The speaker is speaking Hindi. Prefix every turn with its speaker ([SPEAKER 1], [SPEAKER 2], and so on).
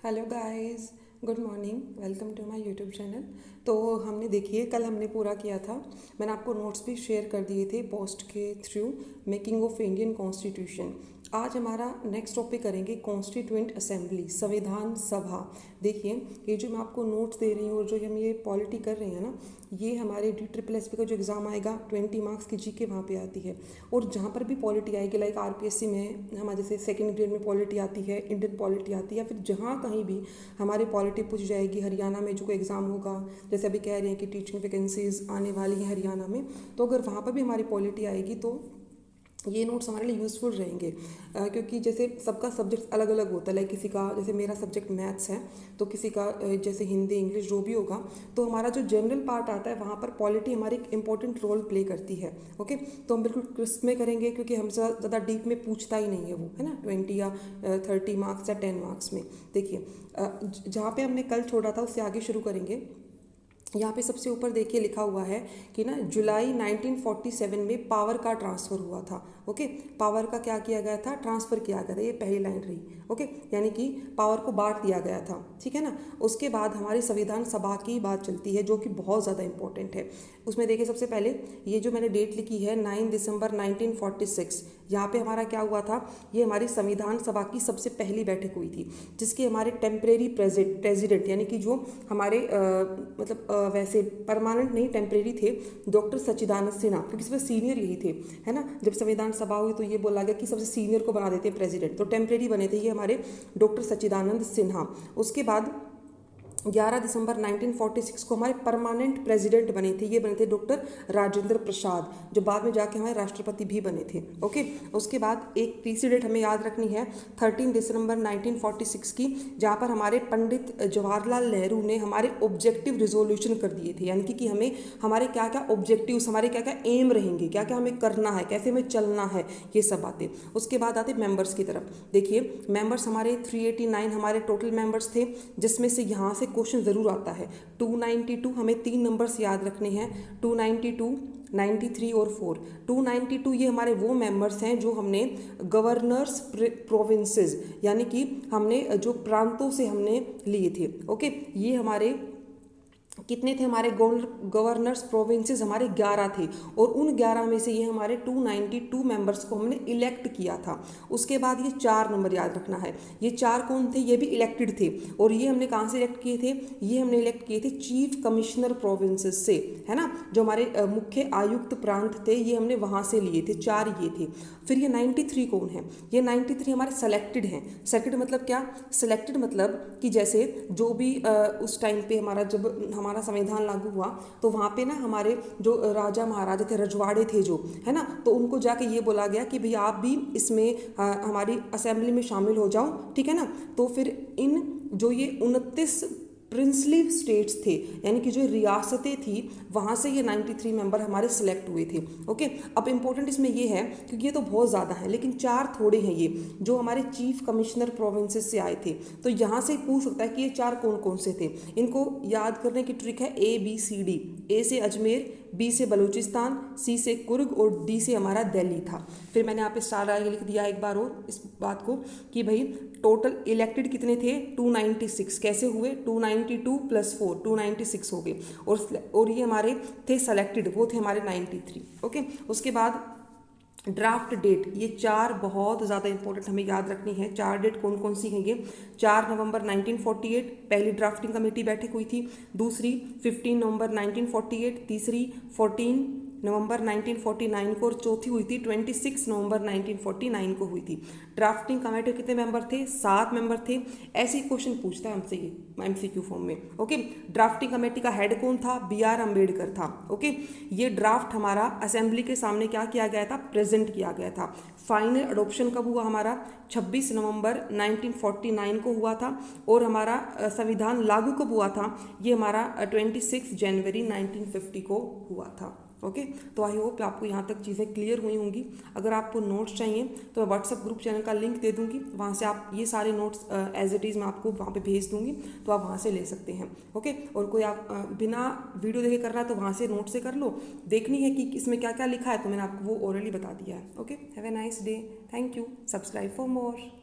[SPEAKER 1] Hello guys, good morning, welcome to my YouTube channel. तो हमने देखिए कल हमने पूरा किया था। मैंने आपको नोट्स भी शेयर कर दिए थे पोस्ट के through, making of Indian constitution. आज हमारा नेक्स्ट टॉपिक करेंगे कॉन्स्टिट्यूएंट असेंबली, संविधान सभा। देखिए ये जो मैं आपको नोट्स दे रही हूँ और जो हम ये पॉलिटी कर रहे हैं ना, ये हमारे DSSS का जो एग्ज़ाम आएगा 20 मार्क्स की जीके वहाँ पे आती है। और जहाँ पर भी पॉलिटी आएगी, लाइक RPSC में हमारे जैसे सेकंड ग्रेड में पॉलिटी आती है, इंडियन पॉलिटी आती है, या फिर जहाँ कहीं भी हमारी पॉलिटी पूछ जाएगी, हरियाणा में जो कोई एग्ज़ाम होगा, जैसे अभी कह रहे हैं कि टीचिंग वैकेंसीज आने वाली हैं हरियाणा में, तो अगर वहाँ पर भी हमारी पॉलिटी आएगी तो ये नोट्स हमारे लिए यूज़फुल रहेंगे। क्योंकि जैसे सबका सब्जेक्ट अलग अलग होता है, लाइक किसी का, जैसे मेरा सब्जेक्ट मैथ्स है तो किसी का जैसे हिंदी इंग्लिश जो भी होगा, तो हमारा जो जनरल पार्ट आता है वहाँ पर पॉलिटी हमारी एक इंपॉर्टेंट रोल प्ले करती है। ओके, तो हम बिल्कुल क्रिस्प में करेंगे क्योंकि हमसे ज़्यादा डीप में पूछता ही नहीं है वो, है ना, 20 या 30 मार्क्स या 10 मार्क्स में। देखिए जहाँ पे हमने कल छोड़ा था उससे आगे शुरू करेंगे। यहाँ पे सबसे ऊपर देखिए लिखा हुआ है कि ना जुलाई 1947 में पावर का ट्रांसफ़र हुआ था। ओके, पावर का क्या किया गया था, ट्रांसफ़र किया गया था, ये पहली लाइन रही। ओके, यानी कि पावर को बांट दिया गया था, ठीक है ना। उसके बाद हमारी संविधान सभा की बात चलती है जो कि बहुत ज़्यादा इंपॉर्टेंट है। उसमें देखिए सबसे पहले ये जो मैंने डेट लिखी है 9 दिसंबर 1946, यहाँ पे हमारा क्या हुआ था, ये हमारी संविधान सभा की सबसे पहली बैठक हुई थी, जिसके हमारे टेम्परेरी प्रेसिडेंट यानी कि जो हमारे वैसे परमानेंट नहीं, टेम्परेरी थे, डॉक्टर सच्चिदानंद सिन्हा, क्योंकि सबसे सीनियर यही थे, है ना। जब संविधान सभा हुई तो ये बोला गया कि सबसे सीनियर को बना देते हैं प्रेसिडेंट, तो टेम्परेरी बने थे ये हमारे डॉक्टर सच्चिदानंद सिन्हा। उसके बाद 11 दिसंबर 1946 को हमारे परमानेंट प्रेसिडेंट बने थे, ये बने थे डॉक्टर राजेंद्र प्रसाद, जो बाद में जाके हमारे राष्ट्रपति भी बने थे। ओके, उसके बाद एक तीसरी डेट हमें याद रखनी है 13 दिसंबर 1946 की, जहाँ पर हमारे पंडित जवाहरलाल नेहरू ने हमारे ऑब्जेक्टिव रिजोल्यूशन कर दिए थे, यानी कि हमें हमारे क्या क्या ऑब्जेक्टिव्स, हमारे क्या क्या एम रहेंगे, क्या क्या हमें करना है, कैसे हमें चलना है, ये सब बातें। उसके बाद आते मेंबर्स की तरफ। देखिए मेंबर्स हमारे 389 हमारे टोटल मेंबर्स थे, जिसमें से यहाँ से क्वेश्चन ज़रूर आता है 292, हमें 3 नंबर्स याद रखने हैं, 292, 93 और 4। 292 ये हमारे वो मेंबर्स हैं जो हमने गवर्नर्स प्रोविंसेस, यानी कि हमने जो प्रांतों से हमने लिए थे। ओके, ये हमारे कितने थे, हमारे गवर्नर्स प्रोविंसेस हमारे 11 थे, और उन 11 में से ये हमारे 292 मेंबर्स को हमने इलेक्ट किया था। उसके बाद ये 4 नंबर याद रखना है, ये 4 कौन थे, ये भी इलेक्टेड थे, और ये हमने कहाँ से इलेक्ट किए थे, ये हमने इलेक्ट किए थे चीफ कमिश्नर प्रोविंसेस से, है ना, जो हमारे मुख्य आयुक्त प्रांत थे, ये हमने वहाँ से लिए थे, 4 ये थे। फिर ये 93 कौन है, ये 93 हमारे सेलेक्टेड हैं। सेलेक्टेड मतलब क्या, सेलेक्टेड मतलब कि जैसे जो भी उस टाइम पे हमारा जब हमारा संविधान लागू हुआ तो वहाँ पे ना हमारे जो राजा महाराजा थे, रजवाड़े थे जो, है ना, तो उनको जाके ये बोला गया कि भाई आप भी इसमें हमारी असेंबली में शामिल हो जाओ, ठीक है ना। तो फिर इन जो ये 29 प्रिंसली स्टेट्स थे, यानी कि जो रियासतें थी, वहाँ से ये 93 मेंबर हमारे सिलेक्ट हुए थे। ओके, अब इम्पोर्टेंट इसमें ये है क्योंकि ये तो बहुत ज़्यादा है, लेकिन 4 थोड़े हैं ये जो हमारे चीफ कमिश्नर प्रोविंसेस से आए थे, तो यहाँ से पूछ सकता है कि ये 4 कौन कौन से थे। इनको याद करने की ट्रिक है ABCD, A से अजमेर, B से बलूचिस्तान, C से कुर्ग और D से हमारा दिल्ली था। फिर मैंने यहाँ पे स्टार आगे लिख दिया एक बार और इस बात को कि भाई टोटल इलेक्टेड कितने थे, 296, कैसे हुए, 292 + 4 296 हो गए, और ये हमारे थे सेलेक्टेड, वो थे हमारे 93। ओके, उसके बाद ड्राफ्ट डेट, ये 4 बहुत ज़्यादा इंपॉर्टेंट हमें याद रखनी है। 4 डेट कौन कौन सी हैं ये, 4 नवंबर 1948 पहली ड्राफ्टिंग कमेटी बैठक हुई थी, दूसरी 15 नवंबर 1948, तीसरी 14 नवंबर 1949 को, और चौथी हुई थी 26 नवंबर 1949 को हुई थी। ड्राफ्टिंग कमेटी कितने मेंबर थे, 7 मेंबर थे। ऐसे ही क्वेश्चन पूछता है हमसे ये MCQ फॉर्म में। ओके, ड्राफ्टिंग कमेटी का हेड कौन था, BR अम्बेडकर था। ओके, ये ड्राफ्ट हमारा असेंबली के सामने क्या किया गया था, प्रेजेंट किया गया था। फाइनल अडोप्शन कब हुआ हमारा, 26 नवंबर 1949 को हुआ था, और हमारा संविधान लागू कब हुआ था, ये हमारा 26 जनवरी 1950 को हुआ था। ओके, तो आई होप आपको यहाँ तक चीज़ें क्लियर हुई होंगी। अगर आपको नोट्स चाहिए तो मैं व्हाट्सअप ग्रुप चैनल का लिंक दे दूँगी, वहाँ से आप ये सारे नोट्स एज इट इज़ मैं आपको वहाँ पे भेज दूँगी, तो आप वहाँ से ले सकते हैं। ओके, और कोई आप बिना वीडियो देखे कर रहा है तो वहाँ से नोट से कर लो। देखनी है कि इसमें क्या क्या लिखा है तो मैंने आपको वो ऑलरेडी बता दिया है। Okay, have a nice day, thank you, subscribe for more.